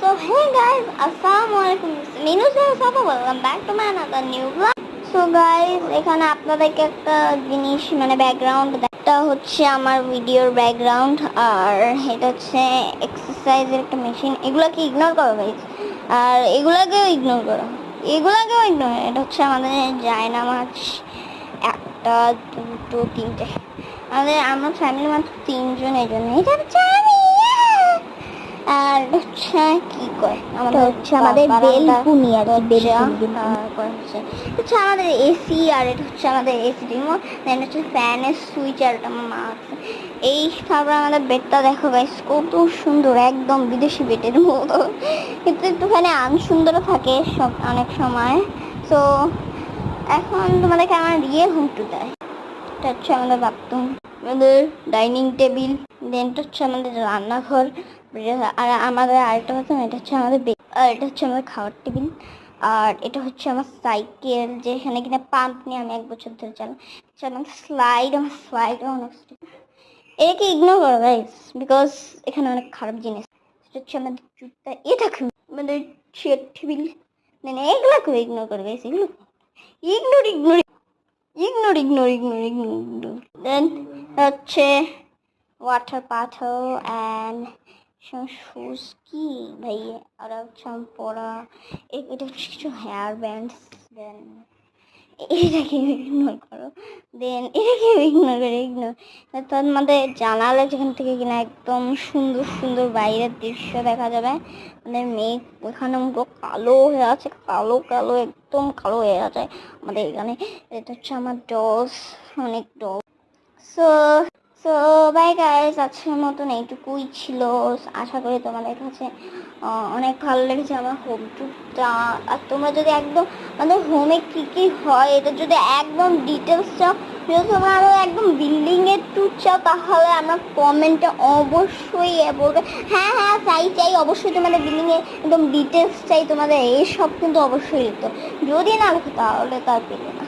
So hey guys, assalamualaikum. Minu Safa, welcome back to my another new vlog. So guys, এখানে আপনাদেরকে একটা জিনিস মানে ব্যাকগ্রাউন্ড একটা হচ্ছে আমার ভিডিওর ব্যাকগ্রাউন্ড, আর এটা হচ্ছে এক্সারসাইজের একটা মেশিন। এগুলোকে ইগনোর করো গাইস, আর এগুলাকেও ইগনোর করো, এটা হচ্ছে আমাদের জায়নামাজ। একটা, দুটো, তিনটে, আমার ফ্যামিলি মাত্র তিনজন, এই জন্য এটা হচ্ছে আমি। আর হচ্ছে কি কয় আমাদের বেলকুনি, আর হচ্ছে আমাদের এসি, আর এটা হচ্ছে আমাদের এসি রিমোট, দেন হচ্ছে ফ্যানের সুইচ, আর এটা আমার মা আছে। এই তারপরে আমাদের বেডটা দেখো গাইস, কত সুন্দর, একদম বিদেশি বেডের মতো, কিন্তু একটুখানি আনসুন্দরও থাকে সব অনেক সময়। তো এখন তোমাদেরকে আমার রিয়েল হোম টু দেয়। এটা হচ্ছে আমাদের বাথরুম, আমাদের ডাইনিং টেবিল, দেন হচ্ছে আমাদের রান্নাঘর, আর আমাদের আরেকটা বাথরুম। এটা হচ্ছে আমাদের আর এটা হচ্ছে আমাদের খাওয়ার টেবিল, আর এটা হচ্ছে আমার সাইকেল, যেখানে কিনা পাম্প নিয়ে আমি 1 বছর ধরে চালাই। আমার স্লাইড অনেক, এটাকে ইগনোর করো গাইস, বিকজ এখানে অনেক খারাপ জিনিস। এটা হচ্ছে আমাদের জুতা, এটা আমাদের চেয়ার টেবিল, দেন এগুলোকে ইগনোর করো গাইস, এগুলো ইগনোর। দেন হচ্ছে ওয়াটার পাথর অ্যান্ড শুজ কি ভাই, আর হচ্ছে আমার পরা, এটা হচ্ছে কিছু হেয়ার ব্যান্ডস। দেন এটাকে ইগনোর করো, তো আমাদের জানালা, যেখান থেকে কিনা একদম সুন্দর সুন্দর বাইরের দৃশ্য দেখা যাবে। আমাদের মেঘ ওখানে পুরো কালো হয়ে আছে, কালো একদম কালো হয়ে আছে আমাদের এখানে। এটা হচ্ছে আমার ডলস, অনেক ডল। সো বাই গাইস, আজকের মতন এইটুকুই ছিল। আশা করি তোমাদের কাছে অনেক ভালো লেগেছে আমার হোম ট্যুরটা। আর তোমরা যদি একদম আমাদের হোমে কী কী হয় এটা যদি একদম ডিটেলস চাও, যদি তোমরা আরও একদম বিল্ডিংয়ের ট্যুর চাও, তাহলে আমরা কমেন্টে অবশ্যই বলবে হ্যাঁ চাই অবশ্যই তোমাদের বিল্ডিংয়ে একদম ডিটেলস চাই, তোমাদের এইসব কিন্তু অবশ্যই লিখতো। যদি না লিখো তাহলে তার পেলে না।